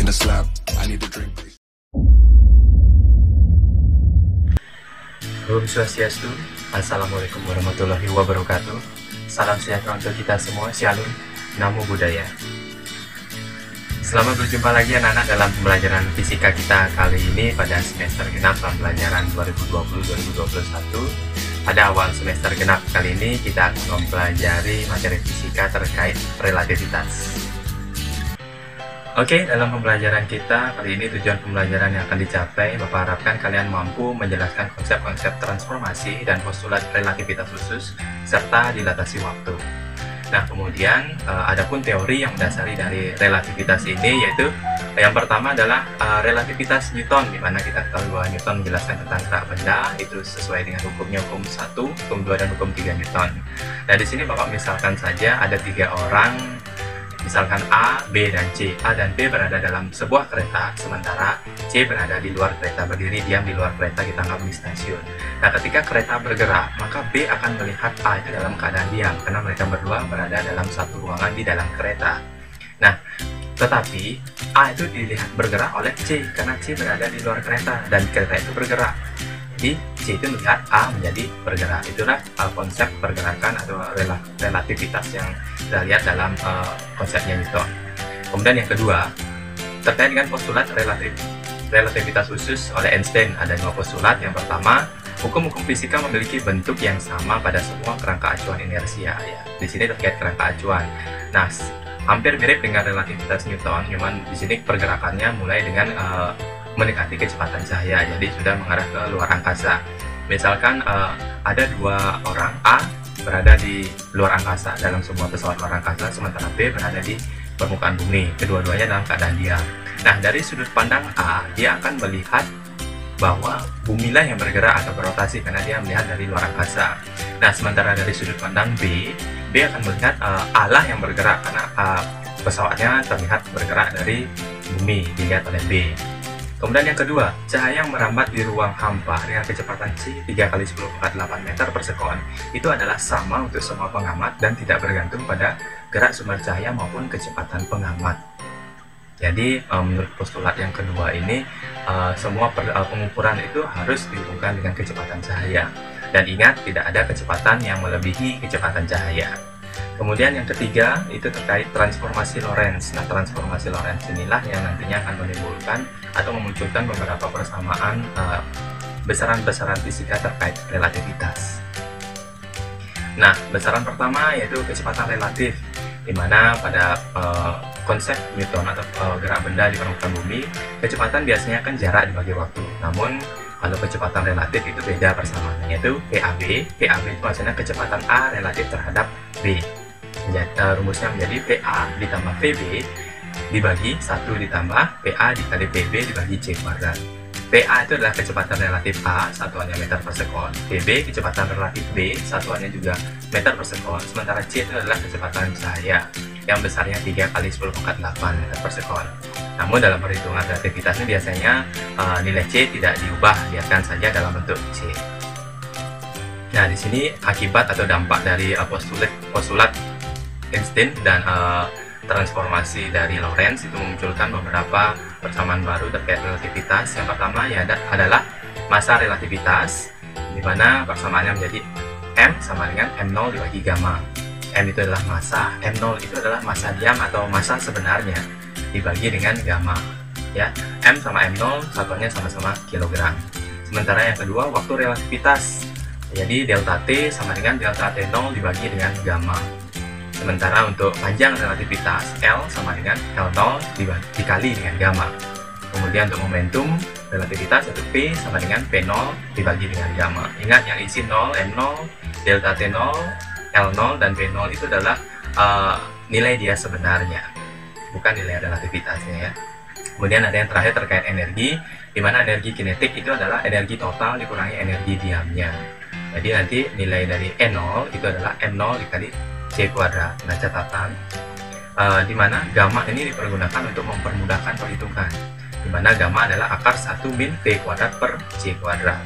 making a slap. I need a drink, please. Om Swastiastu, Assalamualaikum warahmatullahi wabarakatuh. Salam sejahtera untuk kita semua, Shalom, Namo Buddhaya. Selamat berjumpa lagi anak-anak dalam pembelajaran fisika kita kali ini pada semester genap tahun pelajaran 2020-2021. Pada awal semester genap kali ini kita akan mempelajari materi fisika terkait relativitas. Oke, dalam pembelajaran kita kali ini tujuan pembelajaran yang akan dicapai, Bapak harapkan kalian mampu menjelaskan konsep-konsep transformasi dan postulat relativitas khusus serta dilatasi waktu. Nah, kemudian adapun teori yang mendasari dari relativitas ini, yaitu yang pertama adalah relativitas Newton, di mana kita tahu bahwa Newton menjelaskan tentang gerak benda itu sesuai dengan hukumnya, hukum 1, hukum 2, dan hukum 3 Newton. Nah, di sini Bapak misalkan saja ada 3 orang, misalkan A, B, dan C. A dan B berada dalam sebuah kereta, sementara C berada di luar kereta, berdiri diam di luar kereta, kita anggap di stasiun. Nah, ketika kereta bergerak, maka B akan melihat A itu dalam keadaan diam, karena mereka berdua berada dalam satu ruangan di dalam kereta. Nah, tetapi A itu dilihat bergerak oleh C, karena C berada di luar kereta, dan kereta itu bergerak. Jadi, C itu melihat A menjadi bergerak. Itulah konsep pergerakan atau relativitas yang kita lihat dalam konsepnya Newton. Kemudian yang kedua, terkait dengan postulat relativitas khusus oleh Einstein. Ada 2 postulat. Yang pertama, hukum-hukum fisika memiliki bentuk yang sama pada semua kerangka acuan inersia. Ya, di sini terkait kerangka acuan. Nah, hampir mirip dengan relativitas Newton, cuman di sini pergerakannya mulai dengan mendekati kecepatan cahaya, jadi sudah mengarah ke luar angkasa. Misalkan ada 2 orang, A berada di luar angkasa dalam sebuah pesawat luar angkasa, sementara B berada di permukaan bumi, kedua-duanya dalam keadaan diam. Nah, dari sudut pandang A, dia akan melihat bahwa bumilah yang bergerak atau berotasi karena dia melihat dari luar angkasa. Nah, sementara dari sudut pandang B, B akan melihat A lah yang bergerak karena pesawatnya terlihat bergerak dari bumi, dilihat oleh B. Kemudian yang kedua, cahaya yang merambat di ruang hampa dengan kecepatan c 3 × 10⁸ meter per sekon itu adalah sama untuk semua pengamat dan tidak bergantung pada gerak sumber cahaya maupun kecepatan pengamat. Jadi menurut postulat yang kedua ini, semua pengukuran itu harus dihubungkan dengan kecepatan cahaya. Dan ingat, tidak ada kecepatan yang melebihi kecepatan cahaya. Kemudian yang ketiga itu terkait transformasi Lorentz. Nah, transformasi Lorentz inilah yang nantinya akan menimbulkan atau memunculkan beberapa persamaan besaran-besaran fisika terkait relativitas. Nah, besaran pertama yaitu kecepatan relatif, di mana pada konsep Newton atau gerak benda di permukaan bumi, kecepatan biasanya kan jarak dibagi waktu. Namun kalau kecepatan relatif itu beda persamaannya, yaitu PAB. PAB itu maksudnya kecepatan A relatif terhadap B. Rumusnya menjadi PA ditambah PB dibagi 1 ditambah PA dikali PB dibagi C kuadrat. PA itu adalah kecepatan relatif A, satuannya meter per sekon. PB kecepatan relatif B, satuannya juga meter per sekon. Sementara C itu adalah kecepatan cahaya yang besarnya 3 × 10⁸ meter per sekon. Namun dalam perhitungan relativitas ini biasanya nilai C tidak diubah, biarkan saja dalam bentuk C. Nah, di sini akibat atau dampak dari postulat Einstein dan transformasi dari Lorentz itu memunculkan beberapa persamaan baru terkait relativitas. Yang pertama ya adalah masa relativitas, di mana persamaannya menjadi M sama dengan M0 dibagi gamma. M itu adalah massa, M0 itu adalah massa diam atau massa sebenarnya dibagi dengan gamma. Ya, M sama M0 satuannya sama-sama kilogram. Sementara yang kedua, waktu relativitas. Jadi delta T sama dengan delta T0 dibagi dengan gamma. Sementara untuk panjang relativitas, L sama dengan L0 dikali dengan gamma. Kemudian untuk momentum relativitas yaitu P sama dengan P0 dibagi dengan gamma. Ingat, yang isi 0, M0, delta T0, L0, dan P0 itu adalah nilai dia sebenarnya, bukan nilai relativitasnya ya. Kemudian ada yang terakhir terkait energi, di mana energi kinetik itu adalah energi total dikurangi energi diamnya. Jadi nanti nilai dari E0 itu adalah M0 dikali C kuadrat. Nah, catatan di mana gamma ini dipergunakan untuk mempermudahkan perhitungan, di mana gamma adalah akar 1 min P kuadrat per C kuadrat.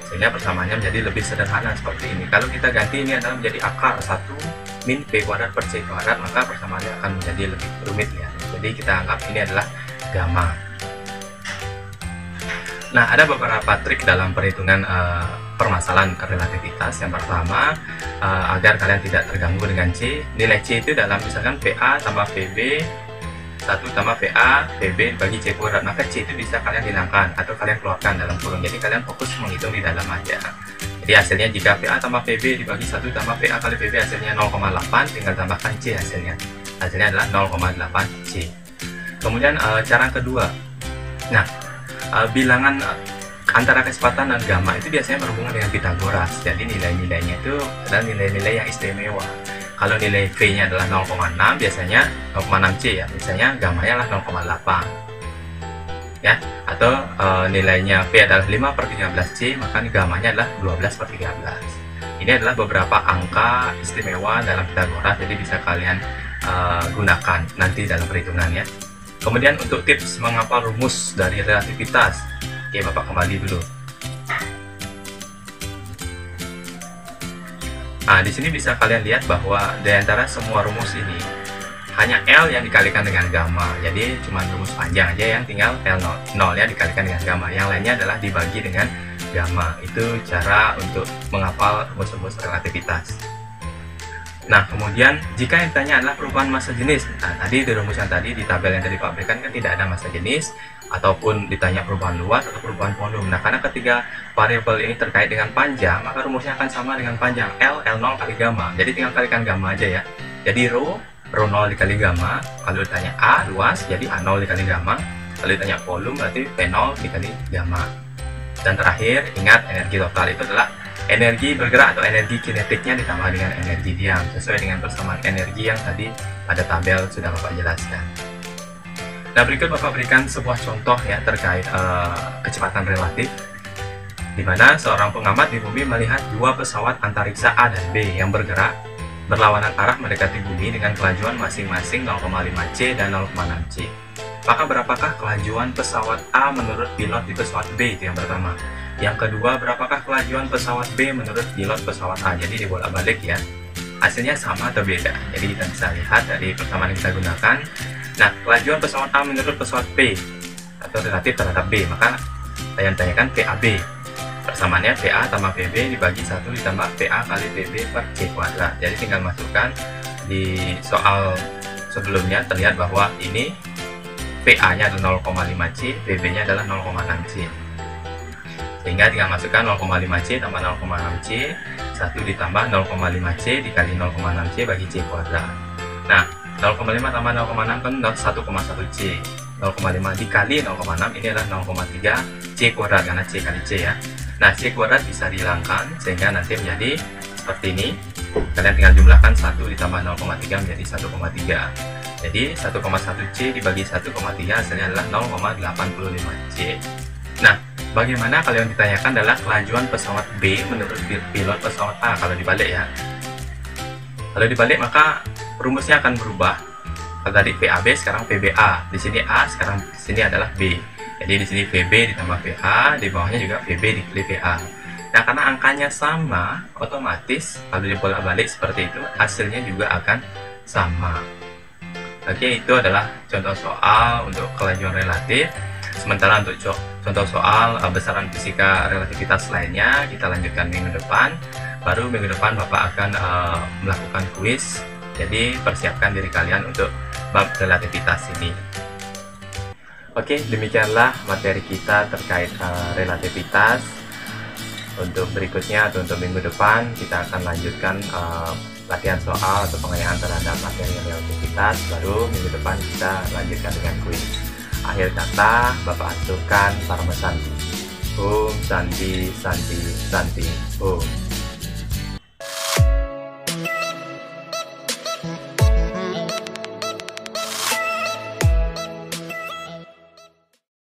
Sehingga persamaannya menjadi lebih sederhana seperti ini. Kalau kita ganti ini adalah menjadi akar 1 min P kuadrat per C kuadrat, maka persamaannya akan menjadi lebih rumit ya. Jadi kita anggap ini adalah gamma. Nah, ada beberapa trik dalam perhitungan permasalahan relativitas. Yang pertama, agar kalian tidak terganggu dengan C, nilai C itu dalam misalkan VA tambah VB 1 tambah VA VB bagi C kuadrat, maka C itu bisa kalian hilangkan atau kalian keluarkan dalam kurung. Jadi kalian fokus menghitung di dalam aja. Jadi hasilnya jika VA tambah VB dibagi 1 tambah VA kali VB hasilnya 0,8, tinggal tambahkan C hasilnya. Hasilnya adalah 0,8 C. Kemudian cara kedua, nah bilangan antara kecepatan dan gamma itu biasanya berhubungan dengan Pitagoras. Jadi nilai-nilainya itu adalah nilai-nilai yang istimewa. Kalau nilai V-nya adalah 0,6, biasanya 0,6 C ya, biasanya gammanya adalah 0,8 ya. Atau nilainya V adalah 5/13 C, maka gammanya adalah 12/13. Ini adalah beberapa angka istimewa dalam Pitagoras, jadi bisa kalian gunakan nanti dalam perhitungannya. Kemudian untuk tips menghafal rumus dari relativitas, oke, Bapak kembali dulu. Nah, di sini bisa kalian lihat bahwa di antara semua rumus ini hanya L yang dikalikan dengan gamma. Jadi cuma rumus panjang aja yang tinggal L0 nya dikalikan dengan gamma. Yang lainnya adalah dibagi dengan gamma. Itu cara untuk menghafal rumus-rumus relativitas. Nah, kemudian jika yang ditanya adalah perubahan massa jenis, nah tadi di rumus yang tadi di tabel yang tadi Pak berikan kan tidak ada massa jenis, ataupun ditanya perubahan luas atau perubahan volume. Nah, karena ketiga variabel ini terkait dengan panjang, maka rumusnya akan sama dengan panjang L0 kali gamma. Jadi tinggal kalikan gamma aja ya. Jadi rho 0 dikali gamma. Kalau ditanya A luas, jadi A0 dikali gamma. Kalau ditanya volume, berarti V0 dikali gamma. Dan terakhir, ingat energi total itu adalah energi bergerak atau energi kinetiknya ditambah dengan energi diam, sesuai dengan persamaan energi yang tadi pada tabel sudah Bapak jelaskan. Nah, berikut Bapak berikan sebuah contoh ya terkait kecepatan relatif, di mana seorang pengamat di bumi melihat dua pesawat antariksa A dan B yang bergerak berlawanan arah mendekati bumi dengan kelajuan masing-masing 0,5 C dan 0,6 C. Maka berapakah kelajuan pesawat A menurut pilot di pesawat B? Itu yang pertama. Yang kedua, berapakah kelajuan pesawat B menurut pilot pesawat A? Jadi dibolak-balik ya. Hasilnya sama atau beda? Jadi kita bisa lihat dari persamaan yang kita gunakan. Nah, kelajuan pesawat A menurut pesawat B atau relatif terhadap B, maka saya tanyakan VAB. Persamaannya VA tambah VB dibagi 1 ditambah VA kali VB per C kuadrat. Jadi tinggal masukkan di soal sebelumnya, terlihat bahwa ini VA-nya adalah 0,5 C, VB-nya adalah 0,6 C. Sehingga tinggal masukkan 0,5 C tambah 0,6 C, 1 ditambah 0,5 C dikali 0,6 C bagi C kuadrat. Nah, 0,5 tambah 0,6 kan 1,1 C. 0,5 dikali 0,6 ini adalah 0,3 C kuadrat, karena C kali C ya. Nah, C kuadrat bisa dihilangkan sehingga nanti menjadi seperti ini. Kalian tinggal jumlahkan 1 ditambah 0,3 menjadi 1,3. Jadi 1,1 C dibagi 1,3 hasilnya adalah 0,85 C. Nah, bagaimana kalau yang ditanyakan adalah kelajuan pesawat B menurut pilot pesawat A kalau dibalik ya. Kalau dibalik maka rumusnya akan berubah. Kalau tadi VAB sekarang VBA, di sini A, sekarang di sini adalah B. Jadi di sini VB ditambah VA, di bawahnya juga VB dikali VA. Nah, karena angkanya sama, otomatis kalau dibolak-balik seperti itu hasilnya juga akan sama. Oke, itu adalah contoh soal untuk kelajuan relatif. Sementara untuk contoh soal besaran fisika relativitas lainnya kita lanjutkan minggu depan. Baru minggu depan Bapak akan melakukan kuis. Jadi persiapkan diri kalian untuk bab relativitas ini. Oke, demikianlah materi kita terkait relativitas. Untuk berikutnya atau untuk minggu depan kita akan lanjutkan latihan soal atau pengayaan terhadap materi relativitas. Baru minggu depan kita lanjutkan dengan kuis. Akhir kata, Bapak aturkan parmesan. Om Santi Santi Santi Om.